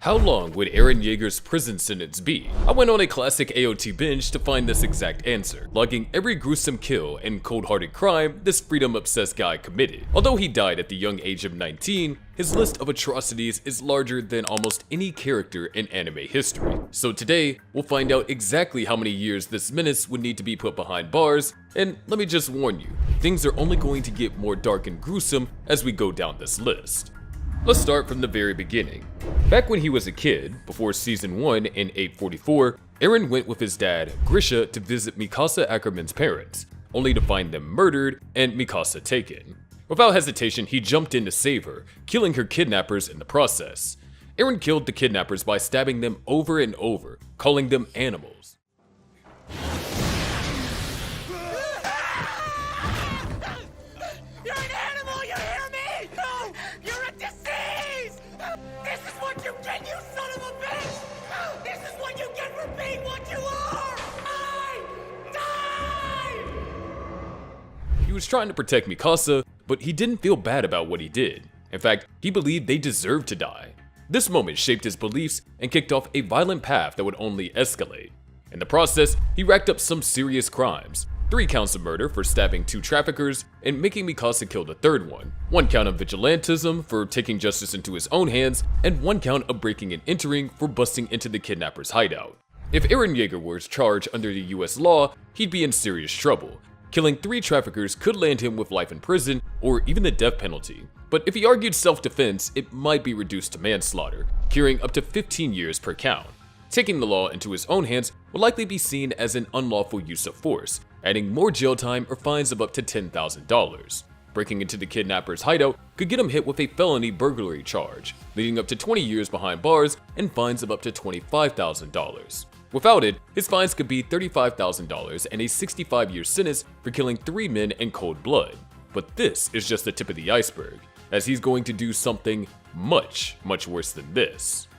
How long would Eren Yeager's prison sentence be? I went on a classic AOT binge to find this exact answer, logging every gruesome kill and cold-hearted crime this freedom-obsessed guy committed. Although he died at the young age of 19, his list of atrocities is larger than almost any character in anime history. So today, we'll find out exactly how many years this menace would need to be put behind bars, and let me just warn you, things are only going to get more dark and gruesome as we go down this list. Let's start from the very beginning. Back when he was a kid, before season 1 in 844, Eren went with his dad, Grisha, to visit Mikasa Ackerman's parents, only to find them murdered and Mikasa taken. Without hesitation, he jumped in to save her, killing her kidnappers in the process. Eren killed the kidnappers by stabbing them over and over, calling them animals. You're an animal, you hear me? No, you're a disease! This is what you get, you son of a bitch! This is what you get for being what you are! Die! He was trying to protect Mikasa, but he didn't feel bad about what he did. In fact, he believed they deserved to die. This moment shaped his beliefs and kicked off a violent path that would only escalate. In the process, he racked up some serious crimes. 3 counts of murder for stabbing 2 traffickers and making Mikasa kill the 3rd one, 1 count of vigilantism for taking justice into his own hands, and 1 count of breaking and entering for busting into the kidnapper's hideout. If Eren Yeager was charged under the US law, he'd be in serious trouble. Killing 3 traffickers could land him with life in prison or even the death penalty. But if he argued self-defense, it might be reduced to manslaughter, carrying up to 15 years per count. Taking the law into his own hands would likely be seen as an unlawful use of force, adding more jail time or fines of up to $10,000. Breaking into the kidnapper's hideout could get him hit with a felony burglary charge, leading up to 20 years behind bars and fines of up to $25,000. Without it, his fines could be $35,000 and a 65-year sentence for killing 3 men in cold blood. But this is just the tip of the iceberg, as he's going to do something much worse than this.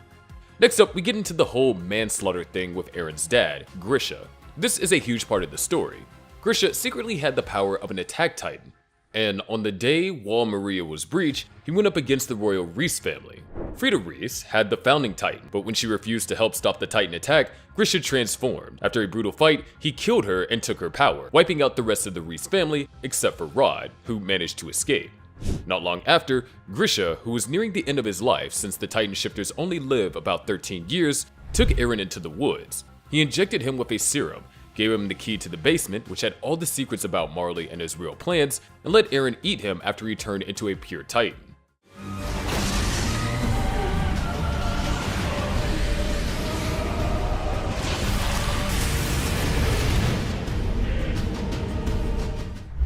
Next up, we get into the whole manslaughter thing with Eren's dad, Grisha. This is a huge part of the story. Grisha secretly had the power of an attack titan, and on the day Wall Maria was breached, he went up against the royal Rhys family. Frida Rhys had the founding titan, but when she refused to help stop the titan attack, Grisha transformed. After a brutal fight, he killed her and took her power, wiping out the rest of the Rhys family except for Rod, who managed to escape. Not long after, Grisha, who was nearing the end of his life since the Titan Shifters only live about 13 years, took Eren into the woods. He injected him with a serum, gave him the key to the basement, which had all the secrets about Marley and his real plans, and let Eren eat him after he turned into a pure Titan.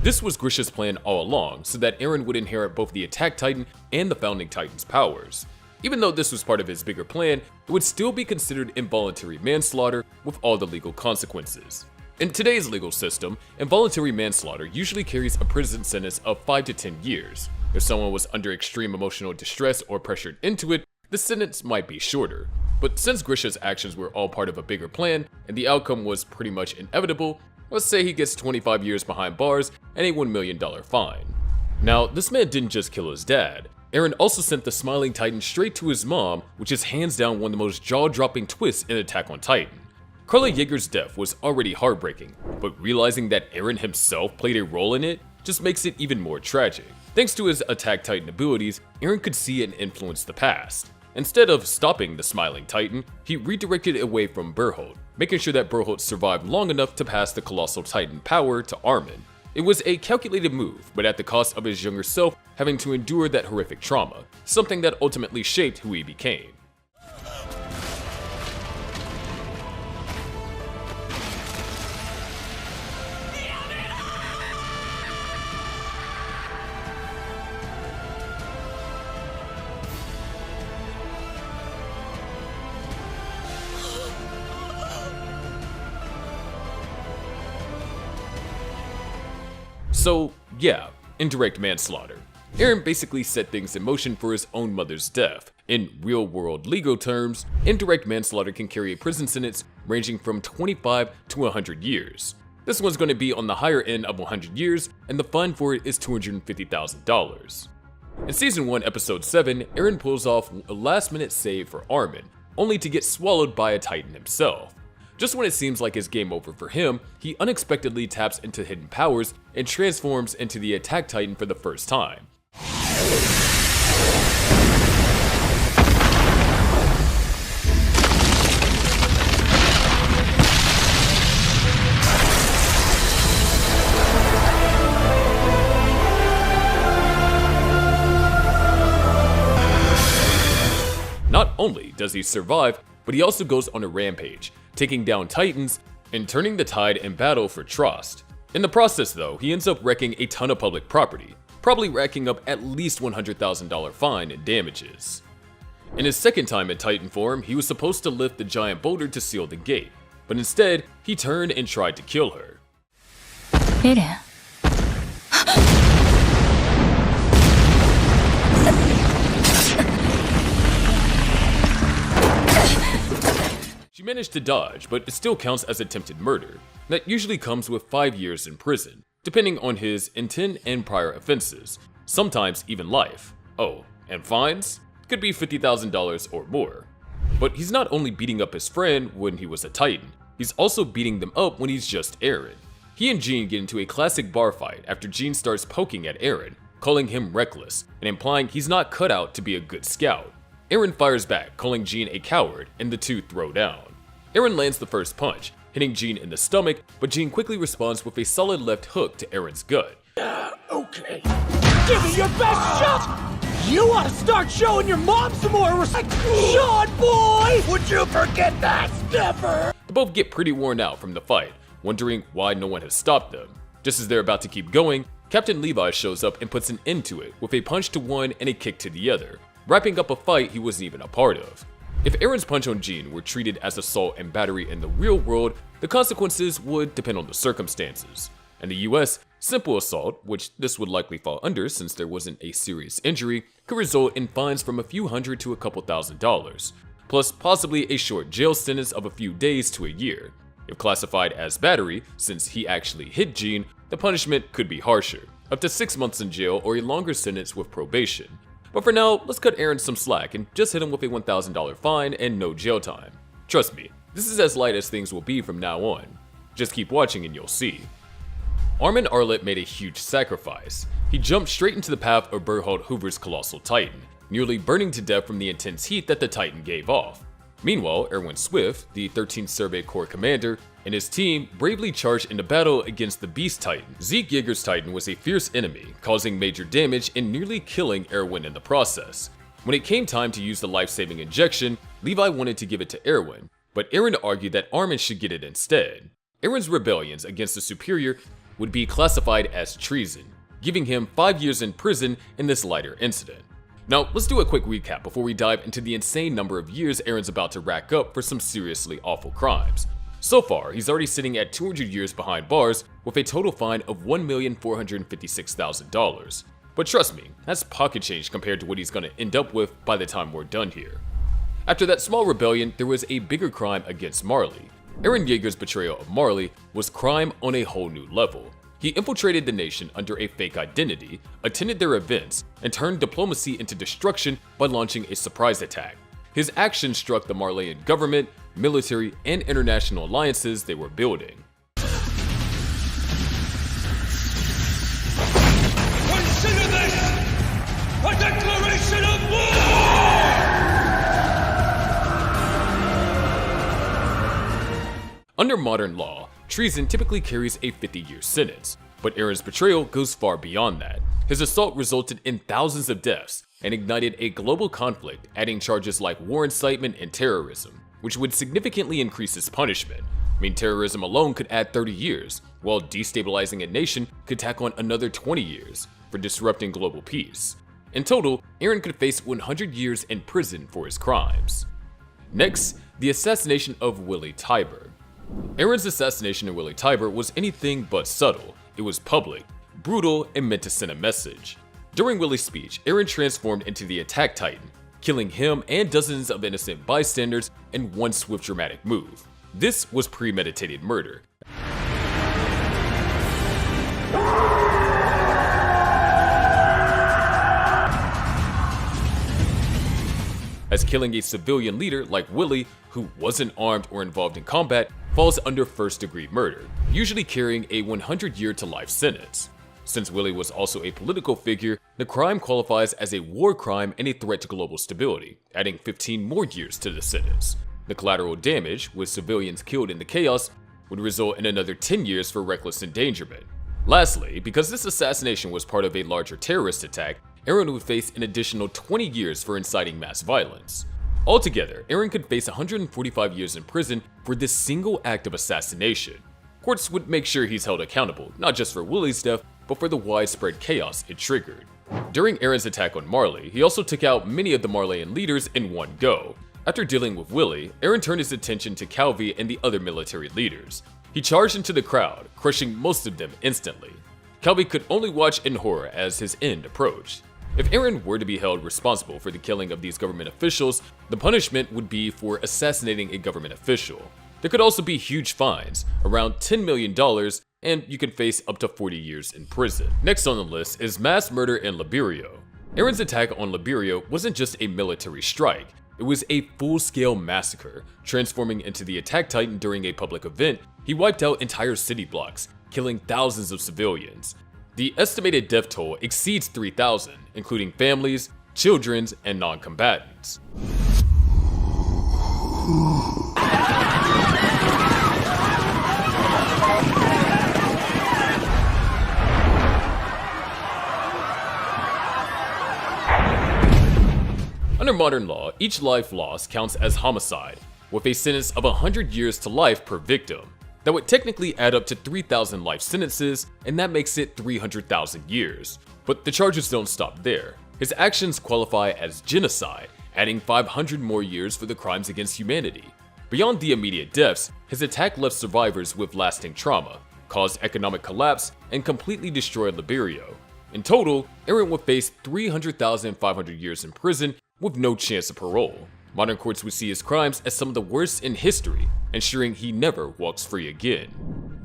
This was Grisha's plan all along, so that Eren would inherit both the Attack Titan and the Founding Titan's powers. Even though this was part of his bigger plan, it would still be considered involuntary manslaughter with all the legal consequences. In today's legal system, involuntary manslaughter usually carries a prison sentence of 5 to 10 years. If someone was under extreme emotional distress or pressured into it, the sentence might be shorter. But since Grisha's actions were all part of a bigger plan, and the outcome was pretty much inevitable, let's say he gets 25 years behind bars and a $1 million fine. Now, this man didn't just kill his dad. Eren also sent the Smiling Titan straight to his mom, which is hands down one of the most jaw-dropping twists in Attack on Titan. Carla Yeager's death was already heartbreaking, but realizing that Eren himself played a role in it just makes it even more tragic. Thanks to his Attack Titan abilities, Eren could see and influence the past. Instead of stopping the Smiling Titan, he redirected it away from Berholt, making sure that Berholt survived long enough to pass the Colossal Titan power to Armin. It was a calculated move, but at the cost of his younger self having to endure that horrific trauma, something that ultimately shaped who he became. So yeah, indirect manslaughter. Eren basically set things in motion for his own mother's death. In real-world legal terms, indirect manslaughter can carry a prison sentence ranging from 25 to 100 years. This one's going to be on the higher end of 100 years, and the fine for it is $250,000. In Season 1, Episode 7, Eren pulls off a last-minute save for Armin, only to get swallowed by a Titan himself. Just when it seems like it's game over for him, he unexpectedly taps into hidden powers and transforms into the Attack Titan for the first time. Not only does he survive, but he also goes on a rampage, taking down Titans and turning the tide in battle for trust. In the process though, he ends up wrecking a ton of public property, probably racking up at least $100,000 fine and damages. In his second time in Titan form, he was supposed to lift the giant boulder to seal the gate, but instead, he turned and tried to kill her. Eren. She managed to dodge, but it still counts as attempted murder. That usually comes with 5 years in prison, depending on his intent and prior offenses, sometimes even life. Oh, and fines? Could be $50,000 or more. But he's not only beating up his friend when he was a Titan, he's also beating them up when he's just Eren. He and Jean get into a classic bar fight after Jean starts poking at Eren, calling him reckless, and implying he's not cut out to be a good scout. Eren fires back, calling Jean a coward, and the two throw down. Eren lands the first punch, hitting Jean in the stomach, but Jean quickly responds with a solid left hook to Eren's gut. Okay. Give it your best shot! You ought to start showing your mom some more respect! Sean, boy! Would you forget that? Never! They both get pretty worn out from the fight, wondering why no one has stopped them. Just as they're about to keep going, Captain Levi shows up and puts an end to it with a punch to one and a kick to the other, wrapping up a fight he wasn't even a part of. If Eren's punch on Jean were treated as assault and battery in the real world, the consequences would depend on the circumstances. In the US, simple assault, which this would likely fall under since there wasn't a serious injury, could result in fines from a few hundred to a couple $1,000s, plus possibly a short jail sentence of a few days to a year. If classified as battery, since he actually hit Jean, the punishment could be harsher, up to 6 months in jail or a longer sentence with probation. But for now, let's cut Eren some slack and just hit him with a $1,000 fine and no jail time. Trust me, this is as light as things will be from now on. Just keep watching and you'll see. Armin Arlet made a huge sacrifice. He jumped straight into the path of Berthold Hoover's colossal Titan, nearly burning to death from the intense heat that the Titan gave off. Meanwhile, Erwin Swift, the 13th Survey Corps commander, and his team bravely charged into battle against the Beast Titan. Zeke Yeager's Titan was a fierce enemy, causing major damage and nearly killing Erwin in the process. When it came time to use the life-saving injection, Levi wanted to give it to Erwin, but Eren argued that Armin should get it instead. Eren's rebellions against the superior would be classified as treason, giving him 5 years in prison in this lighter incident. Now, let's do a quick recap before we dive into the insane number of years Eren's about to rack up for some seriously awful crimes. So far, he's already sitting at 200 years behind bars with a total fine of $1,456,000. But trust me, that's pocket change compared to what he's gonna end up with by the time we're done here. After that small rebellion, there was a bigger crime against Marley. Eren Yeager's betrayal of Marley was crime on a whole new level. He infiltrated the nation under a fake identity, attended their events, and turned diplomacy into destruction by launching a surprise attack. His actions struck the Marleyan government, military, and international alliances they were building. Consider this a declaration of war! Under modern law, treason typically carries a 50-year sentence, but Eren's betrayal goes far beyond that. His assault resulted in thousands of deaths and ignited a global conflict, adding charges like war incitement and terrorism, which would significantly increase his punishment. I mean, terrorism alone could add 30 years, while destabilizing a nation could tack on another 20 years for disrupting global peace. In total, Eren could face 100 years in prison for his crimes. Next, the assassination of Willy Tybur. Eren's assassination of Willy Tybur was anything but subtle. It was public, brutal, and meant to send a message. During Willy's speech, Eren transformed into the Attack Titan, killing him and dozens of innocent bystanders in one swift dramatic move. This was premeditated murder. as killing a civilian leader like Willy, who wasn't armed or involved in combat, falls under first-degree murder, usually carrying a 100-year to life sentence. Since Willy was also a political figure, the crime qualifies as a war crime and a threat to global stability, adding 15 more years to the sentence. The collateral damage, with civilians killed in the chaos, would result in another 10 years for reckless endangerment. Lastly, because this assassination was part of a larger terrorist attack, Eren would face an additional 20 years for inciting mass violence. Altogether, Eren could face 145 years in prison for this single act of assassination. Courts would make sure he's held accountable, not just for Willy's death, but for the widespread chaos it triggered. During Eren's attack on Marley, he also took out many of the Marleyan leaders in one go. After dealing with Willy, Eren turned his attention to Calvi and the other military leaders. He charged into the crowd, crushing most of them instantly. Calvi could only watch in horror as his end approached. If Eren were to be held responsible for the killing of these government officials, the punishment would be for assassinating a government official. There could also be huge fines, around $10 million, and you can face up to 40 years in prison. Next on the list is mass murder in Liberio. Eren's attack on Liberio wasn't just a military strike, it was a full-scale massacre. Transforming into the Attack Titan during a public event, he wiped out entire city blocks, killing thousands of civilians. The estimated death toll exceeds 3,000, including families, children, and non-combatants. Under modern law, each life lost counts as homicide, with a sentence of 100 years to life per victim. That would technically add up to 3,000 life sentences, and that makes it 300,000 years. But the charges don't stop there. His actions qualify as genocide, adding 500 more years for the crimes against humanity. Beyond the immediate deaths, his attack left survivors with lasting trauma, caused economic collapse, and completely destroyed Liberio. In total, Eren would face 300,500 years in prison with no chance of parole. Modern courts would see his crimes as some of the worst in history, ensuring he never walks free again.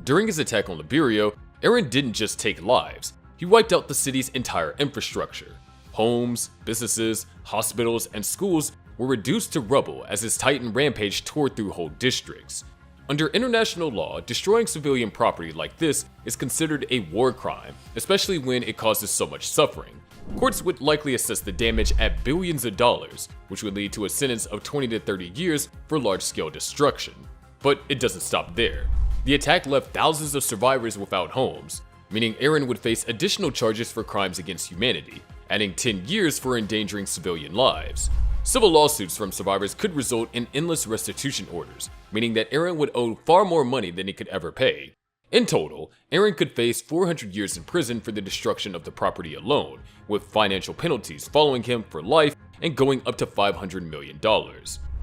During his attack on Liberio, Eren didn't just take lives, he wiped out the city's entire infrastructure. Homes, businesses, hospitals, and schools were reduced to rubble as his Titan rampage tore through whole districts. Under international law, destroying civilian property like this is considered a war crime, especially when it causes so much suffering. Courts would likely assess the damage at billions of dollars, which would lead to a sentence of 20 to 30 years for large-scale destruction. But it doesn't stop there. The attack left thousands of survivors without homes, meaning Eren would face additional charges for crimes against humanity, adding 10 years for endangering civilian lives. Civil lawsuits from survivors could result in endless restitution orders, meaning that Eren would owe far more money than he could ever pay. In total, Eren could face 400 years in prison for the destruction of the property alone, with financial penalties following him for life and going up to $500 million.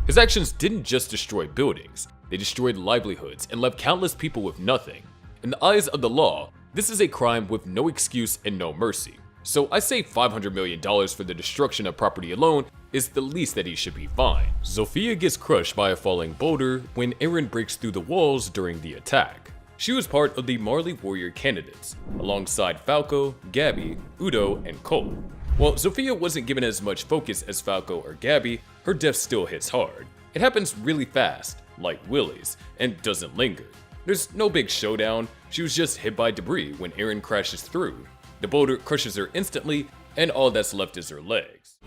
His actions didn't just destroy buildings, they destroyed livelihoods and left countless people with nothing. In the eyes of the law, this is a crime with no excuse and no mercy. So I say $500 million for the destruction of property alone is the least that he should be fined. Zofia gets crushed by a falling boulder when Eren breaks through the walls during the attack. She was part of the Marley warrior candidates, alongside Falco, Gabby, Udo, and Cole. While Zofia wasn't given as much focus as Falco or Gabby, her death still hits hard. It happens really fast, like Willy's, and doesn't linger. There's no big showdown, she was just hit by debris when Eren crashes through. The boulder crushes her instantly, and all that's left is her legs.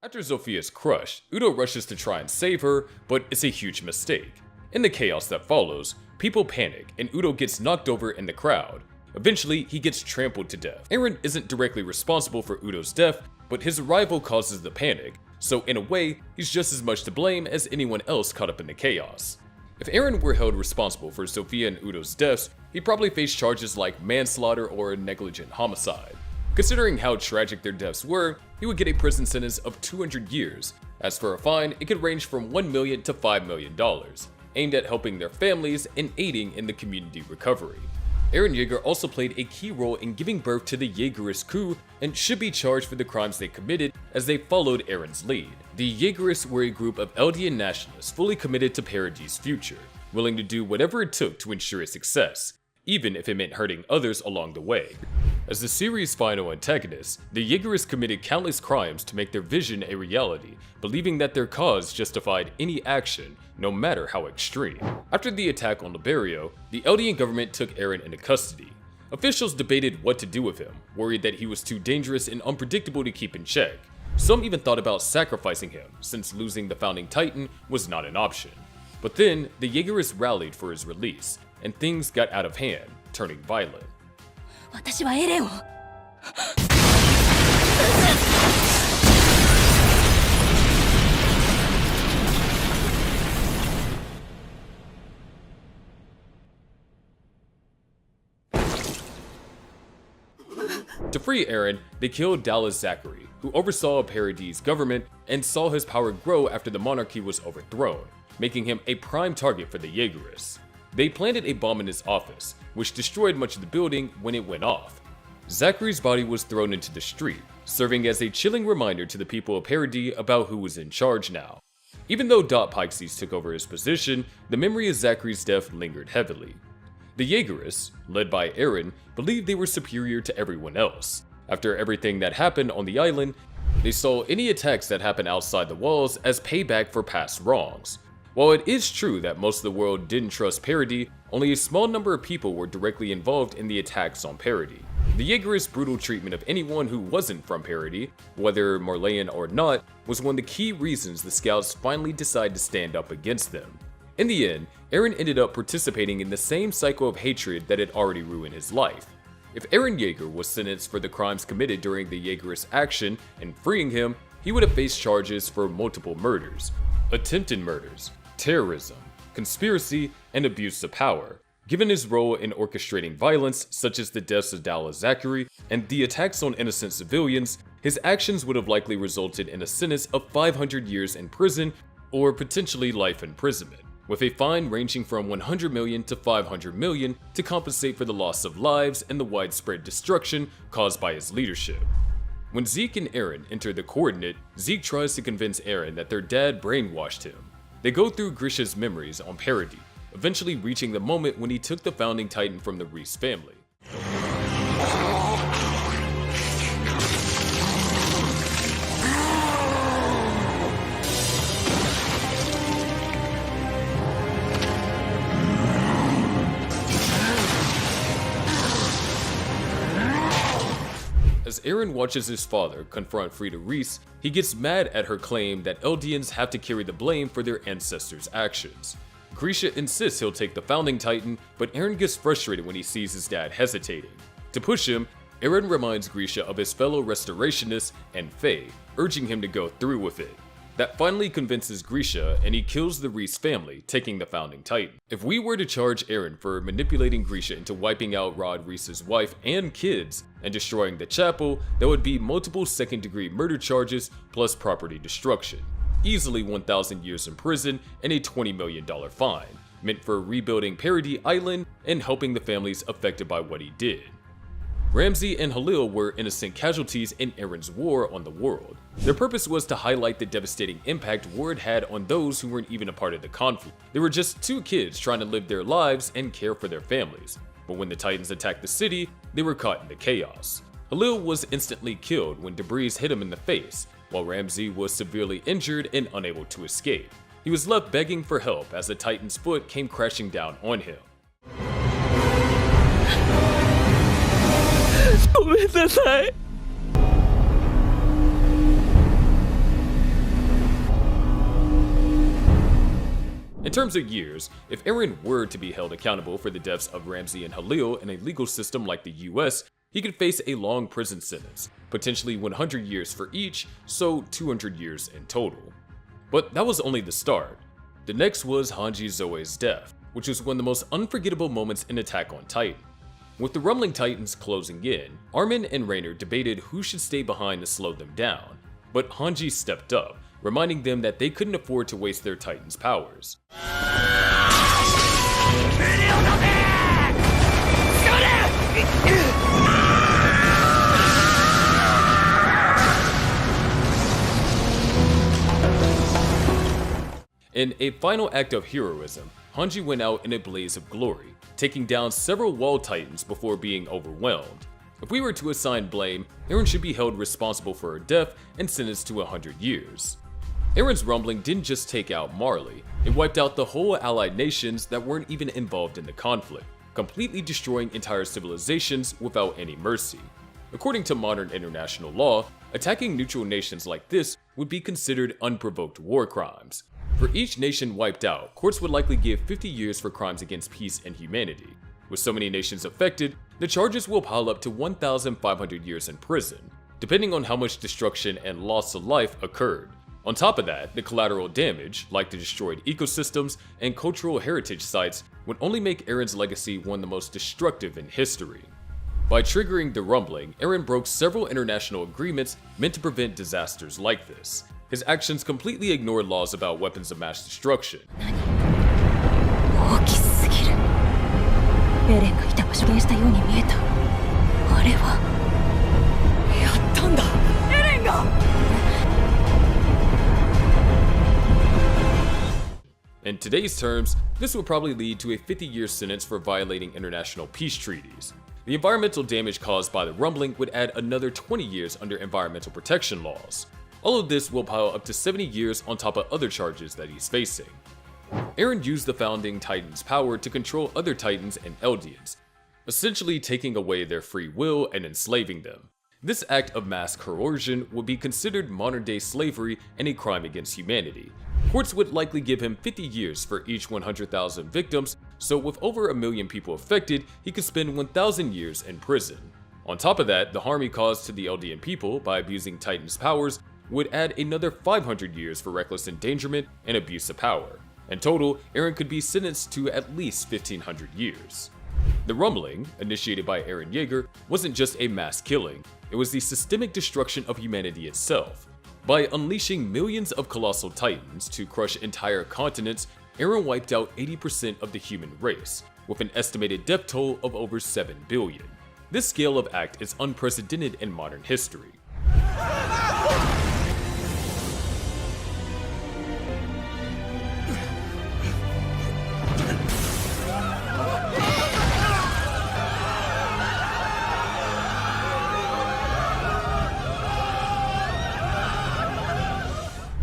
After Zofia is crushed, Udo rushes to try and save her, but it's a huge mistake. In the chaos that follows, people panic and Udo gets knocked over in the crowd. Eventually, he gets trampled to death. Eren isn't directly responsible for Udo's death, but his arrival causes the panic, so in a way, he's just as much to blame as anyone else caught up in the chaos. If Eren were held responsible for Zofia and Udo's deaths, he'd probably face charges like manslaughter or negligent homicide. Considering how tragic their deaths were, he would get a prison sentence of 200 years. As for a fine, it could range from $1 million to $5 million, aimed at helping their families and aiding in the community recovery. Eren Yeager also played a key role in giving birth to the Yeagerist Coup and should be charged for the crimes they committed as they followed Eren's lead. The Yeagerists were a group of Eldian nationalists fully committed to Paradise's future, willing to do whatever it took to ensure its success. even if it meant hurting others along the way. As the series' final antagonists, the Yeagerists committed countless crimes to make their vision a reality, believing that their cause justified any action, no matter how extreme. After the attack on Liberio, the Eldian government took Eren into custody. Officials debated what to do with him, worried that he was too dangerous and unpredictable to keep in check. Some even thought about sacrificing him, since losing the founding titan was not an option. But then, the Yeagerists rallied for his release, and things got out of hand, turning violent. 私はエレンを To free Eren, they killed Dallas Zachary, who oversaw Paradis' government and saw his power grow after the monarchy was overthrown, making him a prime target for the Yeagerists. They planted a bomb in his office, which destroyed much of the building when it went off. Zachary's body was thrown into the street, serving as a chilling reminder to the people of Paradis about who was in charge now. Even though Dot Pyxes took over his position, the memory of Zachary's death lingered heavily. The Yeagerists, led by Eren, believed they were superior to everyone else. After everything that happened on the island, they saw any attacks that happened outside the walls as payback for past wrongs. While it is true that most of the world didn't trust Paradis, only a small number of people were directly involved in the attacks on Paradis. The Yeagerist brutal treatment of anyone who wasn't from Paradis, whether Marleyan or not, was one of the key reasons the scouts finally decided to stand up against them. In the end, Eren ended up participating in the same cycle of hatred that had already ruined his life. If Eren Yeager was sentenced for the crimes committed during the Yeagerist action and freeing him, he would have faced charges for multiple murders, attempted murders, terrorism, conspiracy, and abuse of power. Given his role in orchestrating violence, such as the deaths of Dallas Zachary and the attacks on innocent civilians, his actions would have likely resulted in a sentence of 500 years in prison or potentially life imprisonment, with a fine ranging from 100 million to 500 million to compensate for the loss of lives and the widespread destruction caused by his leadership. When Zeke and Eren enter the coordinate, Zeke tries to convince Eren that their dad brainwashed him. They go through Grisha's memories on Paradis, eventually reaching the moment when he took the founding titan from the Reese family. As Eren watches his father confront Frieda Reese, he gets mad at her claim that Eldians have to carry the blame for their ancestors' actions. Grisha insists he'll take the founding titan, but Eren gets frustrated when he sees his dad hesitating. To push him, Eren reminds Grisha of his fellow restorationists and Faye, urging him to go through with it. That finally convinces Grisha, and he kills the Reese family, taking the founding titan. If we were to charge Eren for manipulating Grisha into wiping out Rod Reese's wife and kids and destroying the chapel, that would be multiple second-degree murder charges plus property destruction. Easily 1,000 years in prison and a $20 million fine, meant for rebuilding Paradis Island and helping the families affected by what he did. Ramsey and Halil were innocent casualties in Eren's war on the world. Their purpose was to highlight the devastating impact war had had on those who weren't even a part of the conflict. They were just two kids trying to live their lives and care for their families. But when the Titans attacked the city, they were caught in the chaos. Halil was instantly killed when debris hit him in the face, while Ramsey was severely injured and unable to escape. He was left begging for help as the Titan's foot came crashing down on him. In terms of years, if Eren were to be held accountable for the deaths of Ramsey and Halil in a legal system like the US, he could face a long prison sentence, potentially 100 years for each, so 200 years in total. But that was only the start. The next was Hanji Zoe's death, which was one of the most unforgettable moments in Attack on Titan. With the rumbling Titans closing in, Armin and Reiner debated who should stay behind to slow them down, but Hanji stepped up, reminding them that they couldn't afford to waste their Titans' powers. In a final act of heroism, Hanji went out in a blaze of glory, taking down several wall titans before being overwhelmed. If we were to assign blame, Eren should be held responsible for her death and sentenced to 100 years. Eren's rumbling didn't just take out Marley, it wiped out the whole allied nations that weren't even involved in the conflict, completely destroying entire civilizations without any mercy. According to modern international law, attacking neutral nations like this would be considered unprovoked war crimes. For each nation wiped out, courts would likely give 50 years for crimes against peace and humanity. With so many nations affected, the charges will pile up to 1,500 years in prison, depending on how much destruction and loss of life occurred. On top of that, the collateral damage, like the destroyed ecosystems and cultural heritage sites, would only make Eren's legacy one of the most destructive in history. By triggering the rumbling, Eren broke several international agreements meant to prevent disasters like this. His actions completely ignored laws about weapons of mass destruction. 大きすぎる。エレンがいた場所をしたように見えた。あれはやったんだ。エレンが。In today's terms, this would probably lead to a 50-year sentence for violating international peace treaties. The environmental damage caused by the rumbling would add another 20 years under environmental protection laws. All of this will pile up to 70 years on top of other charges that he's facing. Eren used the founding Titans' power to control other Titans and Eldians, essentially taking away their free will and enslaving them. This act of mass coercion would be considered modern-day slavery and a crime against humanity. Courts would likely give him 50 years for each 100,000 victims, so with over 1 million people affected, he could spend 1,000 years in prison. On top of that, the harm he caused to the Eldian people by abusing Titan's powers would add another 500 years for reckless endangerment and abuse of power. In total, Eren could be sentenced to at least 1,500 years. The rumbling, initiated by Eren Yeager, wasn't just a mass killing, it was the systemic destruction of humanity itself. By unleashing millions of colossal titans to crush entire continents, Eren wiped out 80% of the human race, with an estimated death toll of over 7 billion. This scale of act is unprecedented in modern history.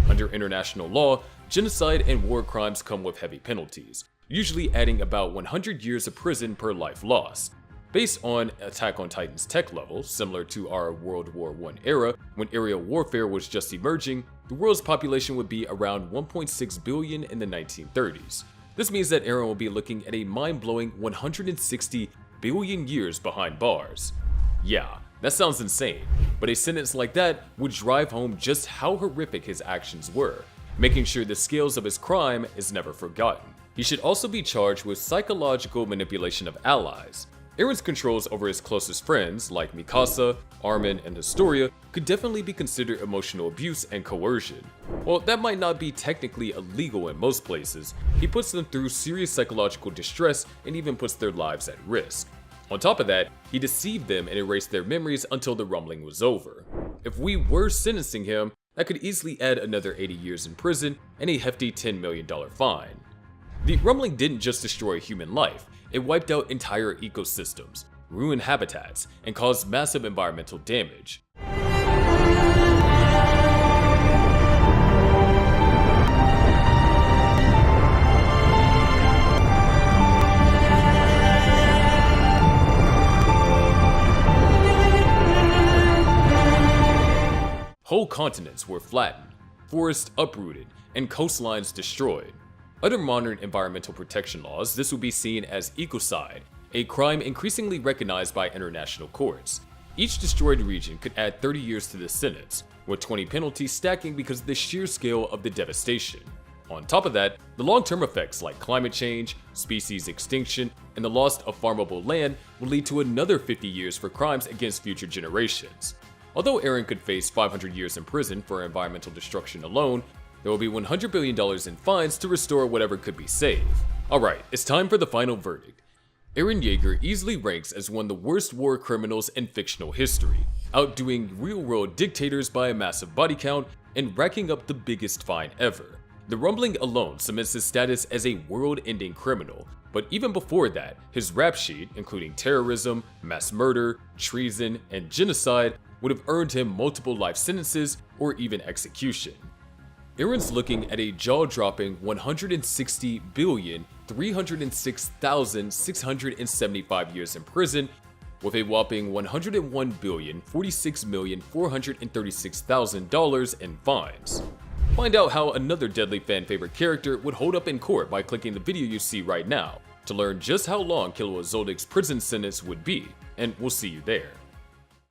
Under international law, genocide and war crimes come with heavy penalties, usually adding about 100 years of prison per life lost. Based on Attack on Titan's tech level, similar to our World War I era, when aerial warfare was just emerging, the world's population would be around 1.6 billion in the 1930s. This means that Eren will be looking at a mind-blowing 160 billion years behind bars. Yeah, that sounds insane, but a sentence like that would drive home just how horrific his actions were, making sure the scales of his crime is never forgotten. He should also be charged with psychological manipulation of allies. Eren's controls over his closest friends, like Mikasa, Armin, and Historia, could definitely be considered emotional abuse and coercion. While that might not be technically illegal in most places, he puts them through serious psychological distress and even puts their lives at risk. On top of that, he deceived them and erased their memories until the rumbling was over. If we were sentencing him, that could easily add another 80 years in prison and a hefty $10 million fine. The rumbling didn't just destroy human life, it wiped out entire ecosystems, ruined habitats, and caused massive environmental damage. Whole continents were flattened, forests uprooted, and coastlines destroyed. Under modern environmental protection laws, this would be seen as ecocide, a crime increasingly recognized by international courts. Each destroyed region could add 30 years to the sentence, with 20 penalties stacking because of the sheer scale of the devastation. On top of that, the long-term effects like climate change, species extinction, and the loss of farmable land will lead to another 50 years for crimes against future generations. Although Eren could face 500 years in prison for environmental destruction alone, there will be $100 billion in fines to restore whatever could be saved. Alright, it's time for the final verdict. Eren Yeager easily ranks as one of the worst war criminals in fictional history, outdoing real-world dictators by a massive body count and racking up the biggest fine ever. The rumbling alone cements his status as a world-ending criminal, but even before that, his rap sheet, including terrorism, mass murder, treason, and genocide, would have earned him multiple life sentences or even execution. Eren's looking at a jaw-dropping 160,306,675 years in prison, with a whopping $101,046,436,000 in fines. Find out how another deadly fan favorite character would hold up in court by clicking the video you see right now to learn just how long Killua Zoldyck's prison sentence would be, and we'll see you there.